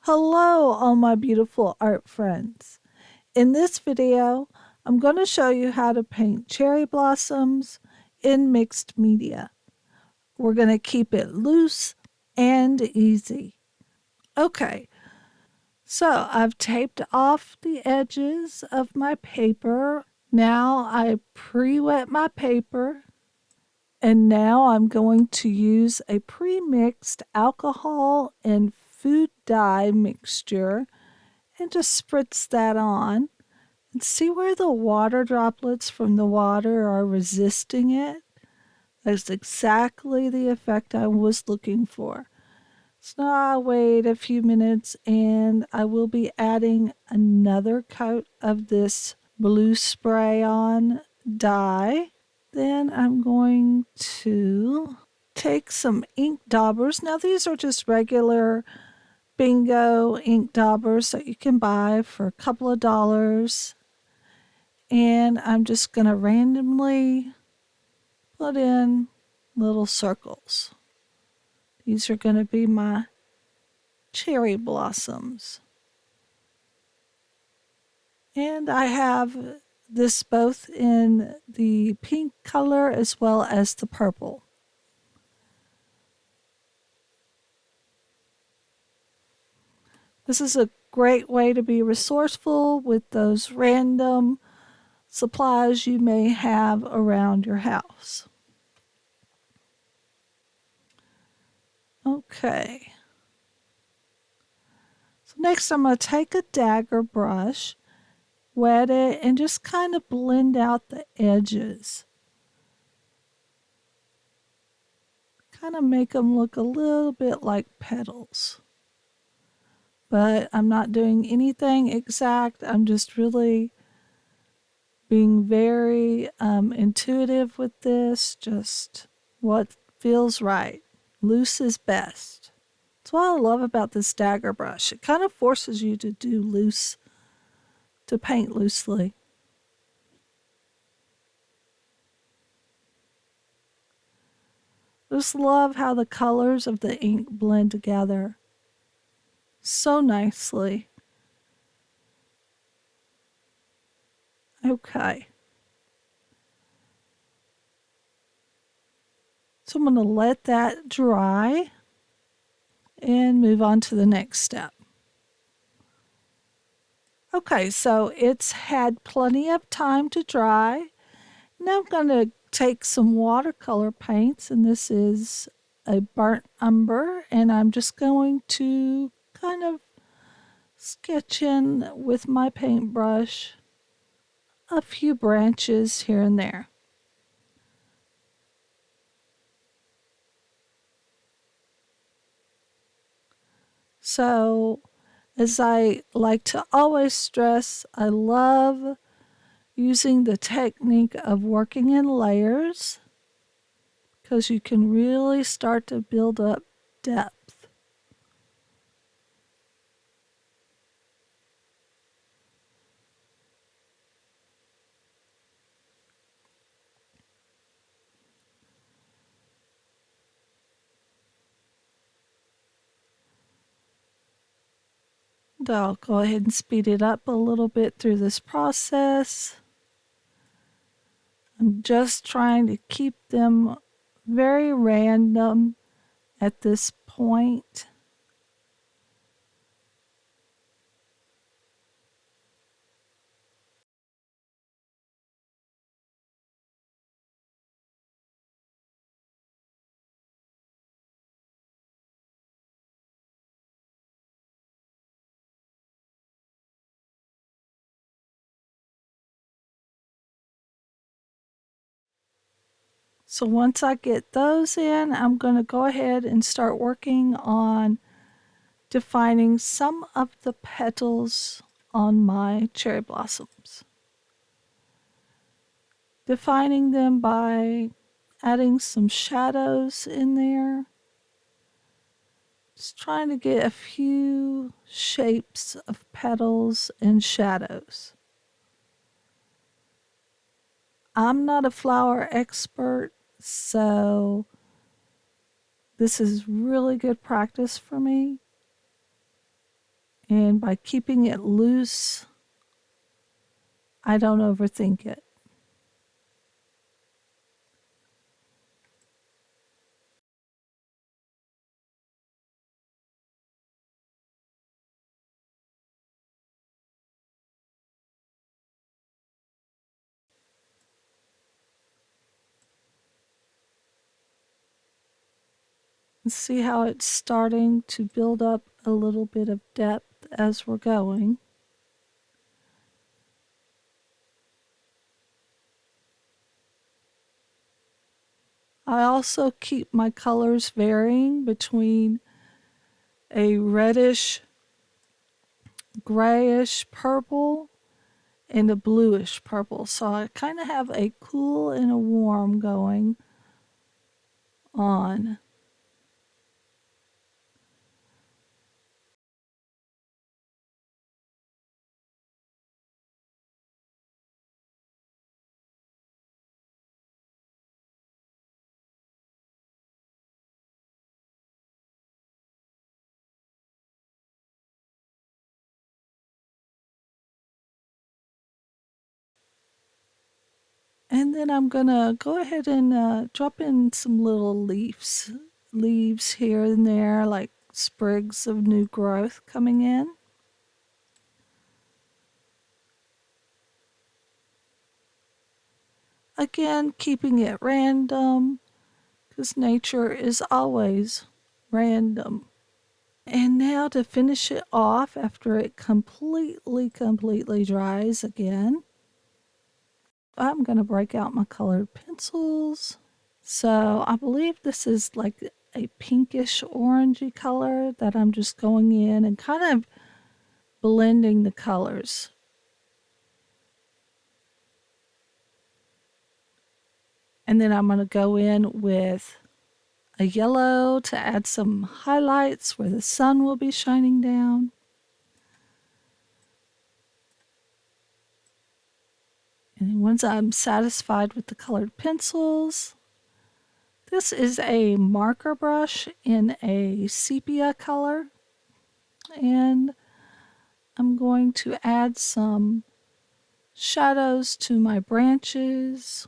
Hello, all my beautiful art friends. In this video, I'm going to show you how to paint cherry blossoms in mixed media. We're going to keep it loose and easy. Okay, so I've taped off the edges of my paper. Now I pre-wet my paper, and now I'm going to use a pre-mixed alcohol and food dye mixture and just spritz that on and see where the water droplets from the water are resisting it. That's exactly the effect I was looking for. So now I'll wait a few minutes and I will be adding another coat of this blue spray on dye. Then I'm going to take some ink daubers. Now these are just regular bingo ink daubers that you can buy for a couple of dollars. And I'm just going to randomly put in little circles. These are going to be my cherry blossoms. And I have this both in the pink color as well as the purple. This is a great way to be resourceful with those random supplies you may have around your house. Okay. So next I'm going to take a dagger brush, wet it, and just kind of blend out the edges. Kind of make them look a little bit like petals. But I'm not doing anything exact. I'm just really being very intuitive with this. Just what feels right. Loose is best. That's what I love about this dagger brush. It kind of forces you to paint loosely. I just love how the colors of the ink blend together so nicely. Okay. So I'm going to let that dry and move on to the next step. Okay, so it's had plenty of time to dry. Now I'm going to take some watercolor paints, and this is a burnt umber, and I'm just going to kind of sketch in with my paintbrush a few branches here and there. So, as I like to always stress, I love using the technique of working in layers because you can really start to build up depth. And I'll go ahead and speed it up a little bit through this process. I'm just trying to keep them very random at this point. So once I get those in, I'm going to go ahead and start working on defining some of the petals on my cherry blossoms. Defining them by adding some shadows in there. Just trying to get a few shapes of petals and shadows. I'm not a flower expert, so this is really good practice for me. And by keeping it loose, I don't overthink it. See how it's starting to build up a little bit of depth as we're going. I also keep my colors varying between a reddish, grayish purple and a bluish purple. So I kind of have a cool and a warm going on. And then I'm gonna go ahead and drop in some little leaves here and there, like sprigs of new growth coming in. Again, keeping it random, because nature is always random. And now to finish it off after it completely dries again, I'm going to break out my colored pencils. So I believe this is like a pinkish orangey color that I'm just going in and kind of blending the colors. And then I'm going to go in with a yellow to add some highlights where the sun will be shining down. And once I'm satisfied with the colored pencils, this is a marker brush in a sepia color. And I'm going to add some shadows to my branches.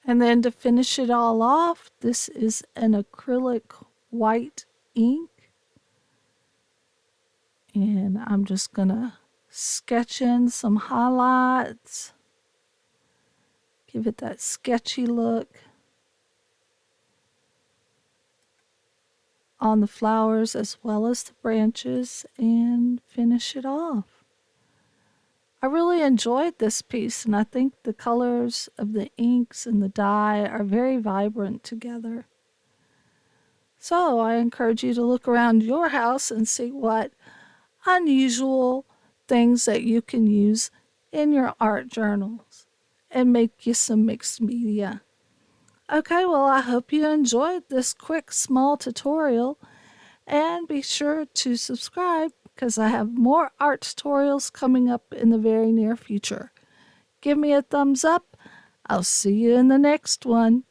And then to finish it all off, this is an acrylic white ink. And I'm just going to sketch in some highlights. Give it that sketchy look on the flowers as well as the branches and finish it off. I really enjoyed this piece, and I think the colors of the inks and the dye are very vibrant together. So I encourage you to look around your house and see what unusual things that you can use in your art journals and make you some mixed media. Okay, well, I hope you enjoyed this quick small tutorial, and be sure to subscribe because I have more art tutorials coming up in the very near future. Give me a thumbs up. I'll see you in the next one.